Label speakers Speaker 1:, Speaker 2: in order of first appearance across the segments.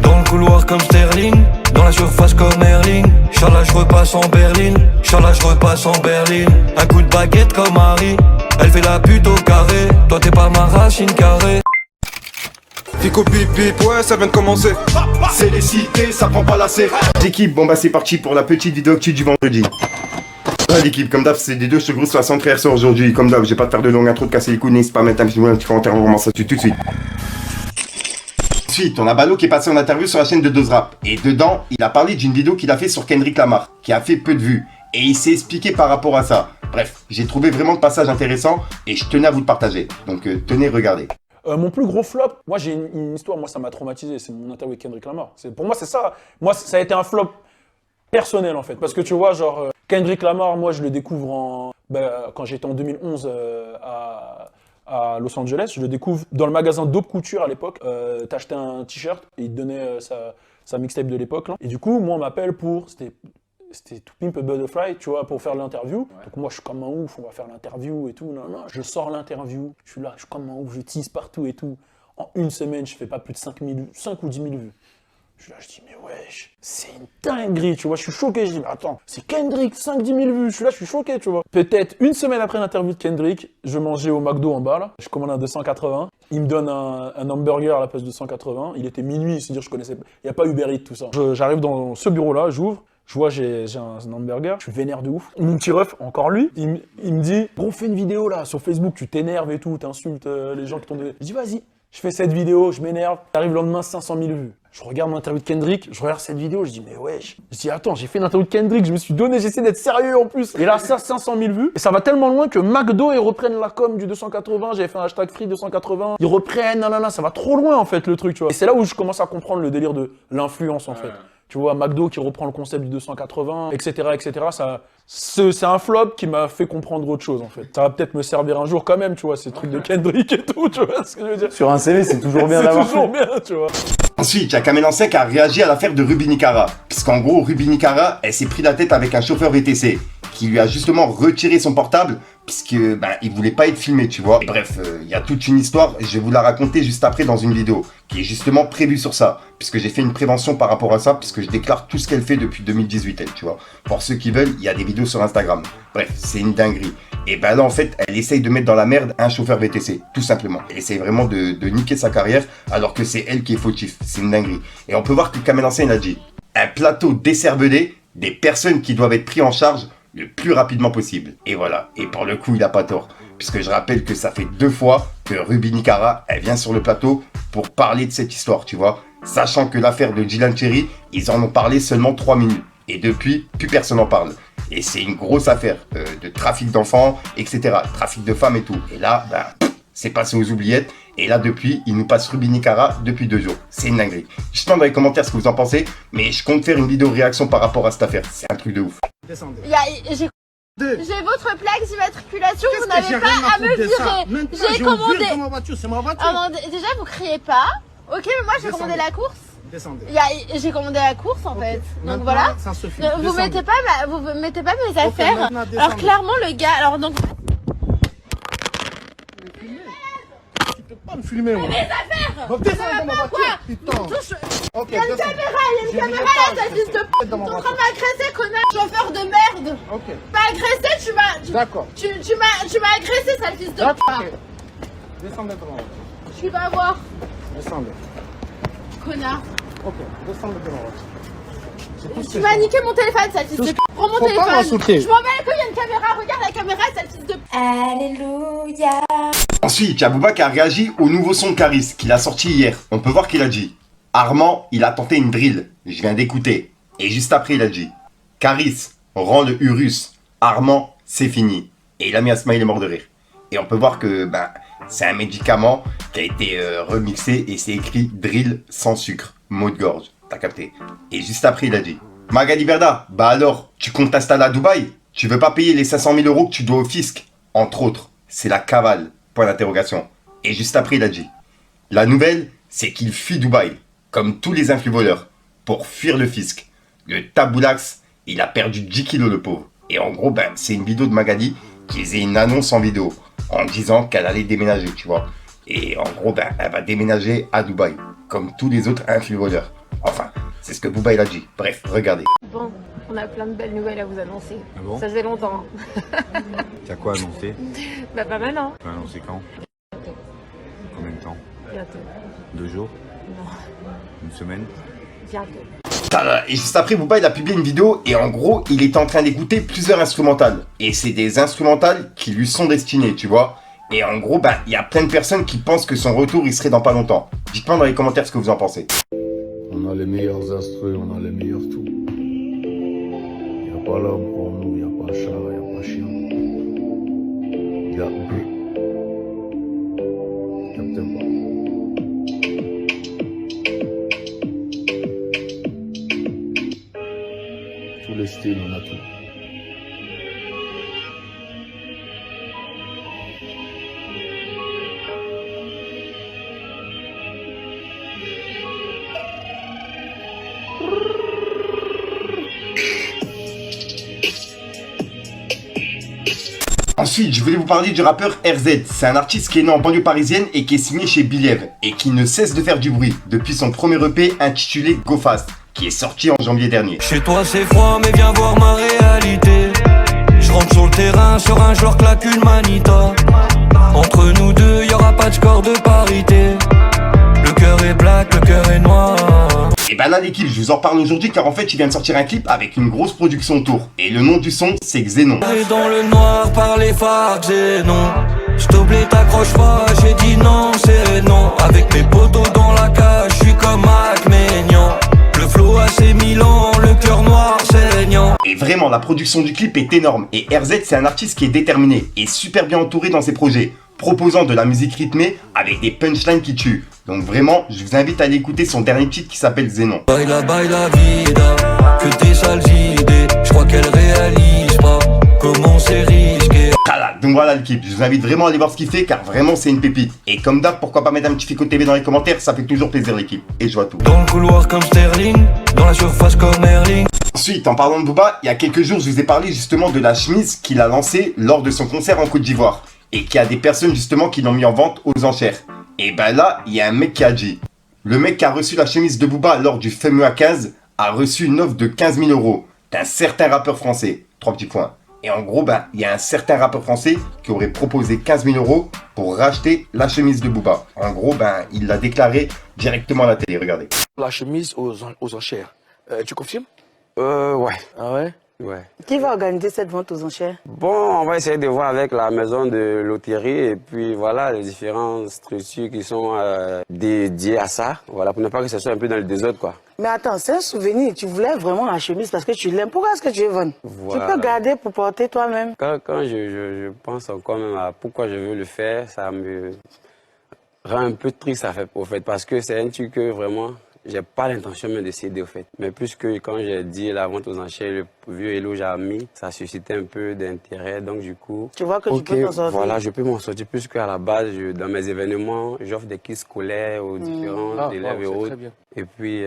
Speaker 1: Dans le couloir comme Sterling, dans la surface comme Erling. Inch'Allah je repasse en berline, Inch'Allah je repasse en berline. Un coup de baguette comme Harry, elle fait la pute au carré. Toi t'es pas ma racine carrée.
Speaker 2: Fico pip pip, ouais ça vient de commencer.
Speaker 3: C'est les cités, ça prend pas la C. L'équipe, bon bah c'est parti pour la petite vidéo actu du vendredi. Ouais, l'équipe, comme d'hab, c'est des deux cheveux sur la centre sur aujourd'hui. Comme d'hab, j'ai pas de faire de longue intro, de casser les couilles, n'hésite pas à mettre un petit commentaire, on commence tout de suite. Ensuite, on a Balo qui est passé en interview sur la chaîne de Dozrap. Et dedans, il a parlé d'une vidéo qu'il a fait sur Kendrick Lamar, qui a fait peu de vues. Et il s'est expliqué par rapport à ça. Bref, j'ai trouvé vraiment le passage intéressant et je tenais à vous le partager. Donc tenez, regardez.
Speaker 4: Mon plus gros flop, moi j'ai une histoire, moi ça m'a traumatisé, c'est mon interview avec Kendrick Lamar. Pour moi c'est ça, moi ça a été un flop personnel en fait. Parce que tu vois, genre Kendrick Lamar, moi je le découvre quand j'étais en 2011 à Los Angeles, je le découvre dans le magasin Dope Couture à l'époque. T'achetais un t-shirt et il te donnait sa mixtape de l'époque. Et du coup, moi on m'appelle pour, c'était To Pimp a Butterfly, tu vois, pour faire l'interview. Ouais. Donc moi, je suis comme un ouf, on va faire l'interview et tout. Non, je sors l'interview, je suis là, je suis comme un ouf, je tease partout et tout. En une semaine, je fais pas plus de 5 ou 10 000 vues. Je suis là, je dis, mais wesh, c'est une dinguerie, tu vois, je suis choqué. Je dis, mais attends, c'est Kendrick, 5-10 000 vues. Je suis là, je suis choqué, tu vois. Peut-être une semaine après l'interview de Kendrick, je mangeais au McDo en bas, là. Je commande un 280. Il me donne un hamburger à la place de 180. Il était minuit, c'est-à-dire, je connaissais pas. Il n'y a pas Uber Eats, tout ça. J'arrive dans ce bureau-là, j'ouvre. Je vois, j'ai un hamburger, je suis vénère de ouf. Mon petit ref, encore lui, il me dit, gros, fais une vidéo là, sur Facebook, tu t'énerves et tout, t'insultes les gens qui t'ont donné. Je dis, vas-y, je fais cette vidéo, je m'énerve. T'arrives le lendemain, 500 000 vues. Je regarde mon interview de Kendrick, je regarde cette vidéo, je dis, mais wesh. Je dis, attends, j'ai fait une interview de Kendrick, je me suis donné, j'essaie d'être sérieux en plus. Et là, ça, 500 000 vues. Et ça va tellement loin que McDo, ils reprennent la com du 280, j'avais fait un hashtag free 280. Ils reprennent, non, ça va trop loin en fait le truc, tu vois. Et c'est là où je commence à comprendre le délire de l'influence en fait. Tu vois, McDo qui reprend le concept du 280, etc., etc. C'est un flop qui m'a fait comprendre autre chose, en fait. Ça va peut-être me servir un jour quand même, tu vois, ces trucs de Kendrick et tout, tu vois ce que je veux dire.
Speaker 5: Sur un CV, c'est toujours bien d'avoir.
Speaker 4: C'est toujours bien, tu vois.
Speaker 3: Ensuite, il y a Kamel Ancet qui a réagi à l'affaire de Ruby Nicara. Puisqu'en gros, Ruby Nicara, elle s'est pris la tête avec un chauffeur VTC qui lui a justement retiré son portable puisque il voulait pas être filmé, tu vois. Et bref, il y a toute une histoire, je vais vous la raconter juste après dans une vidéo qui est justement prévue sur ça, puisque j'ai fait une prévention par rapport à ça, puisque je déclare tout ce qu'elle fait depuis 2018, elle, tu vois. Pour ceux qui veulent, il y a des vidéos sur Instagram. Bref, c'est une dinguerie. Et là, en fait, elle essaye de mettre dans la merde un chauffeur VTC, tout simplement. Elle essaye vraiment de niquer sa carrière, alors que c'est elle qui est fautif. C'est une dinguerie. Et on peut voir que Kamel Ancet, il a dit un plateau décervelé des personnes qui doivent être prises en charge le plus rapidement possible. Et voilà. Et pour le coup, il a pas tort. Puisque je rappelle que ça fait 2 fois que Ruby Nicara, elle vient sur le plateau pour parler de cette histoire, tu vois. Sachant que l'affaire de Dylan Cherry, ils en ont parlé seulement 3 minutes. Et depuis, plus personne n'en parle. Et c'est une grosse affaire de trafic d'enfants, etc. Trafic de femmes et tout. Et là, c'est passé aux oubliettes. Et là, depuis, il nous passe Ruby Nicara depuis 2 jours. C'est une dinguerie. Dites-moi dans les commentaires ce que vous en pensez. Mais je compte faire une vidéo réaction par rapport à cette affaire. C'est un truc de ouf.
Speaker 6: Descendez. J'ai votre plaque d'immatriculation, vous n'avez pas à me virer. J'ai commandé.
Speaker 7: Dans ma voiture, c'est ma voiture.
Speaker 6: Ah non, déjà vous criez pas. Ok, mais moi j'ai commandé la course.
Speaker 7: Descendez.
Speaker 6: J'ai commandé la course en fait. Donc voilà.
Speaker 7: Ça suffit.
Speaker 6: Vous mettez pas mes affaires. Alors clairement le gars, alors donc.
Speaker 7: Tu peux pas me filmer moi.
Speaker 6: Mes affaires.
Speaker 7: Donc descends dans ma voiture. Putain. Ok,
Speaker 6: Il y a une caméra, ta fils de p***. T'es en train de m'agresser, connard, chauffeur de merde.
Speaker 7: Ok.
Speaker 6: Tu m'as agressé,
Speaker 7: D'accord.
Speaker 6: Tu m'as agressé, sale fils de p***.
Speaker 7: Ok. Descendez dans ma voiture.
Speaker 6: Tu vas voir,
Speaker 7: Descendez.
Speaker 6: connard.
Speaker 7: Ok, descendez de ma voiture.
Speaker 6: Tu m'as niqué mon téléphone, sale fils de p***. Prends mon
Speaker 7: Faut pas
Speaker 6: téléphone.
Speaker 7: m'insulter.
Speaker 6: Je m'en bats les couilles, il y a une caméra. Regarde la caméra, sale fils de p***. Alléluia.
Speaker 3: Ensuite, il y a Booba qui a réagi au nouveau son de Caris qu'il a sorti hier. On peut voir qu'il a dit Armand, il a tenté une drill. Je viens d'écouter. Et juste après, il a dit Caris, rend le Urus. Armand, c'est fini. Et il a mis un smiley mort de rire. Et on peut voir que c'est un médicament qui a été remixé et c'est écrit drill sans sucre. Mot de gorge. T'as capté. Et juste après, il a dit Magali Berda, alors, tu comptes t'installer à Dubaï? Tu veux pas payer les 500 000 € que tu dois au fisc? Entre autres, c'est la cavale. Point d'interrogation. Et juste après, il a dit la nouvelle, c'est qu'il fuit Dubaï, comme tous les influvoleurs, pour fuir le fisc. Le taboulax, il a perdu 10 kilos, le pauvre. Et en gros, c'est une vidéo de Magali qui faisait une annonce en vidéo, en disant qu'elle allait déménager, tu vois. Et en gros, elle va déménager à Dubaï. comme tous les autres influenceurs. Enfin, c'est ce que Booba il a dit. Bref, regardez.
Speaker 6: Bon, on a plein de belles nouvelles à vous annoncer.
Speaker 5: Ah bon?
Speaker 6: Ça faisait longtemps.
Speaker 5: T'as quoi annoncé?
Speaker 6: Bah pas maintenant.
Speaker 5: T'as annoncé quand? Combien de temps?
Speaker 6: Bientôt.
Speaker 5: 2 jours?
Speaker 6: Non,
Speaker 5: Une semaine?
Speaker 6: bientôt.
Speaker 3: Et juste après, Booba il a publié une vidéo et en gros, il est en train d'écouter plusieurs instrumentales. Et c'est des instrumentales qui lui sont destinées, tu vois. Et en gros, il y a plein de personnes qui pensent que son retour, il serait dans pas longtemps. Dites-moi dans les commentaires ce que vous en pensez.
Speaker 8: On a les meilleurs instruments, on a les meilleurs tout. Il n'y a pas l'homme pour nous, il n'y a pas chat, il n'y a pas chien. Il y a but. Captain pas. Tous les styles, on a tout.
Speaker 3: Ensuite, je voulais vous parler du rappeur RZ. C'est un artiste qui est né en banlieue parisienne et qui est signé chez Believe et qui ne cesse de faire du bruit depuis son premier EP intitulé Go Fast, qui est sorti en janvier dernier.
Speaker 1: Chez toi c'est froid mais viens voir ma réalité. Je rentre sur le terrain, sur un joueur claque une manita. Entre nous deux, y aura pas de score de parité. Le cœur est black, le cœur est noir.
Speaker 3: Et là l'équipe, je vous en parle aujourd'hui car en fait il vient de sortir un clip avec une grosse production autour. Et le nom du son c'est Xénon.
Speaker 1: Et dans le noir par les phares, Xénon. J't'oublie, t'accroche pas, j'ai dit non, c'est non. Avec mes potos dans la cage, j'suis comme Mac Maignan. Le flow a ses 1000 ans, le cœur noir saignant.
Speaker 3: Et vraiment la production du clip est énorme. Et RZ c'est un artiste qui est déterminé et super bien entouré dans ses projets, proposant de la musique rythmée avec des punchlines qui tuent. Donc vraiment, je vous invite à aller écouter son dernier titre qui s'appelle Xénon.
Speaker 1: Baila vida, que tes sales idées, j'crois qu'elle réalise pas comment c'est risqué.
Speaker 3: Voilà, donc voilà le clip, je vous invite vraiment à aller voir ce qu'il fait car vraiment c'est une pépite. Et comme d'hab, pourquoi pas mettre un petit Fico TV dans les commentaires, ça fait toujours plaisir l'équipe. Et je vois tout.
Speaker 1: Dans le couloir comme Sterling, dans la surface comme Erling.
Speaker 3: Ensuite, en parlant de Booba, il y a quelques jours, je vous ai parlé justement de la chemise qu'il a lancée lors de son concert en Côte d'Ivoire. Et qu'il y a des personnes justement qui l'ont mis en vente aux enchères. Et là, il y a un mec qui a dit. Le mec qui a reçu la chemise de Booba lors du fameux A15 a reçu une offre de 15 000 € d'un certain rappeur français. 3 petits points. Et en gros, il y a un certain rappeur français qui aurait proposé 15 000 € pour racheter la chemise de Booba. En gros, il l'a déclaré directement à la télé, regardez.
Speaker 9: La chemise aux enchères. Tu confirmes?
Speaker 10: Ouais.
Speaker 9: Ah ouais?
Speaker 10: Ouais.
Speaker 11: Qui va organiser cette vente aux enchères?
Speaker 10: Bon, on va essayer de voir avec la maison de loterie et puis voilà les différentes structures qui sont dédiées à ça. Voilà, pour ne pas que ce soit un peu dans le désordre, quoi.
Speaker 11: Mais attends, c'est un souvenir. Tu voulais vraiment la chemise parce que tu l'aimes. Pourquoi est-ce que tu veux vendre?
Speaker 10: Voilà.
Speaker 11: Tu peux garder pour porter toi-même.
Speaker 10: Quand je pense encore même à pourquoi je veux le faire, ça me rend un peu triste, au fait, parce que c'est un truc que vraiment... J'ai pas l'intention même d'essayer au fait. Mais puisque quand j'ai dit la vente aux enchères, le vieux éloge a mis, ça suscitait un peu d'intérêt. Donc du coup...
Speaker 11: Tu vois que tu peux t'en sortir.
Speaker 10: Voilà, je peux m'en sortir puisque à la base, dans mes événements, j'offre des kits scolaires aux différents élèves et autres. Et puis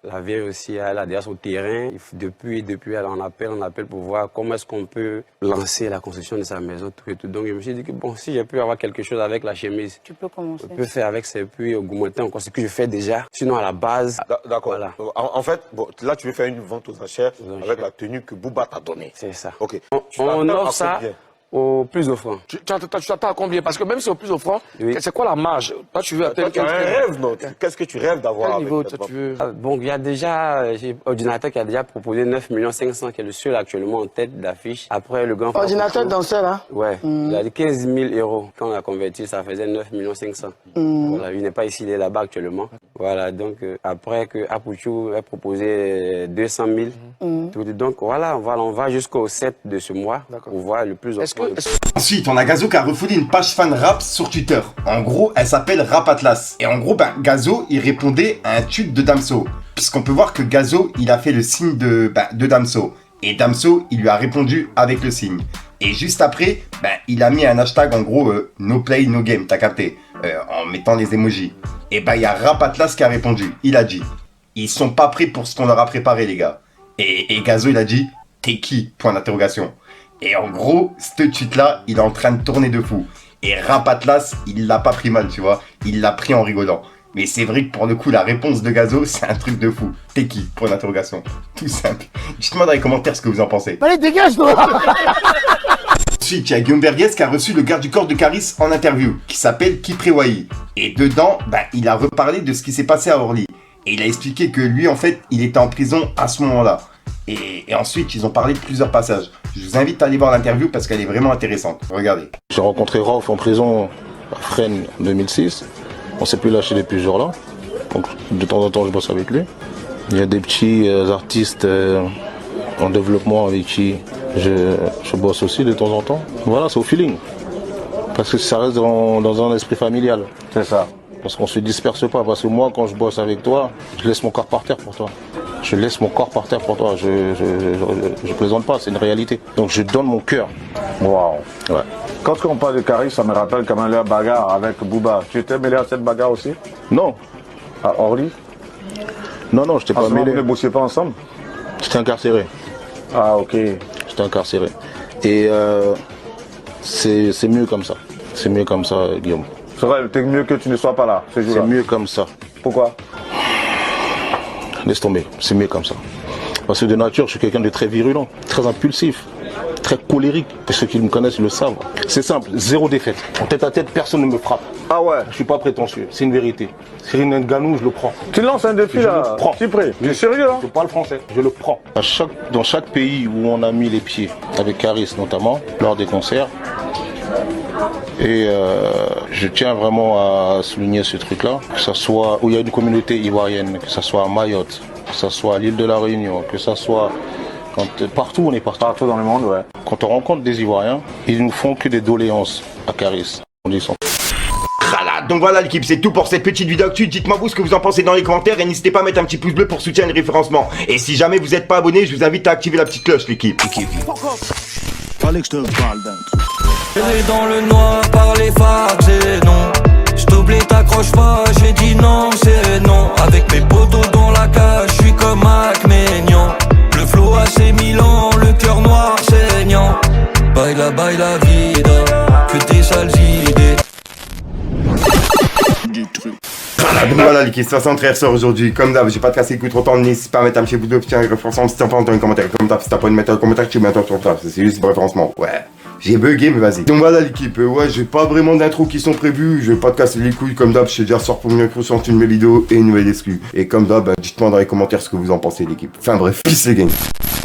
Speaker 10: la vieille aussi, elle a déjà son terrain. Depuis, elle en appelle pour voir comment est-ce qu'on peut lancer la construction de sa maison, tout et tout. Donc je me suis dit que bon, si j'ai pu avoir quelque chose avec la chemise,
Speaker 11: tu peux commencer.
Speaker 10: Je peux faire avec ça et puis augmenter encore ce que je fais déjà. Sinon à la base...
Speaker 9: D'accord.
Speaker 10: Voilà.
Speaker 9: En fait, bon, là tu veux faire une vente aux enchères avec la tenue que Booba t'a donnée.
Speaker 10: C'est ça.
Speaker 9: Ok.
Speaker 10: On offre ça au plus offrant.
Speaker 9: Tu t'attends à combien? Parce que même si au plus offrant,
Speaker 10: oui.
Speaker 9: C'est quoi la marge? Toi, tu veux
Speaker 10: tu as un rêve, non?
Speaker 9: Qu'est-ce que tu rêves d'avoir?
Speaker 10: Quel niveau tu veux? Bon, il y a déjà Ordinateur qui a déjà proposé 9 500 000, qui est le seul actuellement en tête d'affiche. Après le grand...
Speaker 11: Ordinateur danseur, là?
Speaker 10: Ouais. Il a dit 15 000 €. Quand on a converti, ça faisait 9 500 000. Voilà, il n'est pas ici, il est là-bas actuellement. Voilà, donc après que Apuchou a proposé 200 000. Donc voilà, on va jusqu'au 7 de ce mois pour voir le plus offrant.
Speaker 3: Ensuite, on a Gazo qui a refoulé une page fan rap sur Twitter. En gros, elle s'appelle Rap Atlas. Et en gros, Gazo, il répondait à un tweet de Damso. Puisqu'on peut voir que Gazo, il a fait le signe de Damso. Et Damso, il lui a répondu avec le signe. Et juste après, il a mis un hashtag, en gros, no play, no game, t'as capté, en mettant les emojis. Et il y a Rap Atlas qui a répondu. Il a dit, ils sont pas prêts pour ce qu'on leur a préparé, les gars. Et Gazo, il a dit, t'es qui? Point d'interrogation. Et en gros, ce tweet-là, il est en train de tourner de fou. Et Rap Atlas, il l'a pas pris mal, tu vois. Il l'a pris en rigolant. Mais c'est vrai que pour le coup, la réponse de Gazo, c'est un truc de fou. T'es qui? Point d'interrogation. Tout simple. Dites-moi dans les commentaires ce que vous en pensez.
Speaker 7: Allez, dégage, toi.
Speaker 3: Ensuite, il y a Guillaume Verguès qui a reçu le garde du corps de Caris en interview, qui s'appelle Kiprewahi. Et dedans, il a reparlé de ce qui s'est passé à Orly. Et il a expliqué que lui, en fait, il était en prison à ce moment-là. Et ensuite, ils ont parlé de plusieurs passages. Je vous invite à aller voir l'interview parce qu'elle est vraiment intéressante. Regardez.
Speaker 8: J'ai rencontré Rauf en prison à Fresnes en 2006. On s'est plus lâché depuis ce jour-là. Donc de temps en temps, je bosse avec lui. Il y a des petits artistes en développement avec qui je bosse aussi de temps en temps. Voilà, c'est au feeling. Parce que ça reste dans un esprit familial. C'est ça. Parce qu'on se disperse pas. Parce que moi, quand je bosse avec toi, je laisse mon corps par terre pour toi. Je laisse mon corps par terre pour toi. Je plaisante pas, c'est une réalité. Donc je donne mon cœur.
Speaker 12: Waouh.
Speaker 8: Ouais.
Speaker 12: Quand on parle de Caris, ça me rappelle quand même la bagarre avec Booba. Tu étais mêlé à cette bagarre aussi?
Speaker 8: Non.
Speaker 12: À Orly?
Speaker 8: Non, je t'ai pas mêlé.
Speaker 12: Vous ne bossiez pas ensemble?
Speaker 8: J'étais incarcéré.
Speaker 12: Ah, ok.
Speaker 8: J'étais incarcéré. Et c'est mieux comme ça. C'est mieux comme ça, Guillaume.
Speaker 12: C'est vrai, c'est mieux que tu ne sois pas là.
Speaker 8: C'est mieux comme ça.
Speaker 12: Pourquoi?
Speaker 8: Laisse tomber, c'est mieux comme ça. Parce que de nature, je suis quelqu'un de très virulent, très impulsif, très colérique. Et ceux qui me connaissent le savent. C'est simple, zéro défaite. En tête à tête, personne ne me frappe.
Speaker 12: Ah ouais?
Speaker 8: Je suis pas prétentieux, c'est une vérité. Cyril Nganou, je le prends.
Speaker 12: Tu lances un défi là?
Speaker 8: Je le prends.
Speaker 12: Tu es prêt? Tu es sérieux hein?
Speaker 8: Je parle français, je le prends. Dans chaque pays où on a mis les pieds, avec Caris notamment, lors des concerts, et je tiens vraiment à souligner ce truc-là, que ce soit où il y a une communauté ivoirienne, que ce soit à Mayotte, que ce soit à l'île de la Réunion, que ce soit partout, on est partout.
Speaker 12: Partout dans le monde, ouais.
Speaker 8: Quand on rencontre des Ivoiriens, ils nous font que des doléances à Caris. On dit ça.
Speaker 3: Donc voilà l'équipe, c'est tout pour cette petite vidéo actu. Dites-moi vous ce que vous en pensez dans les commentaires et n'hésitez pas à mettre un petit pouce bleu pour soutenir le référencement. Et si jamais vous n'êtes pas abonné, je vous invite à activer la petite cloche l'équipe.
Speaker 1: Elle est dans le noir par les phares, c'est non. J't'oublie, t'accroche pas, j'ai dit non, c'est non. Avec mes potos dans la cage, j'suis comme Mac Maignan. Le flow a ses 1000 ans, le cœur noir saignant. Baila vida, que tes sales idées.
Speaker 3: Donc voilà l'équipe, 63 sort aujourd'hui. Comme d'hab, j'ai pas de casser écoute trop temps. N'hésitez pas à mettre un petit bout de petit référencement si t'en penses dans les commentaires. Comme d'hab, si t'as pas de mettre un commentaire, tu mets un sur ça. C'est juste pour référencement. Ouais. J'ai bugué, mais vas-y. Donc voilà l'équipe, ouais, j'ai pas vraiment d'intro qui sont prévues. Je vais pas te casser les couilles. Comme d'hab, je sais déjà sort pour mieux sur une de mes vidéos et une nouvelle exclue. Et comme d'hab, dites-moi dans les commentaires ce que vous en pensez l'équipe. Enfin bref, peace les gang.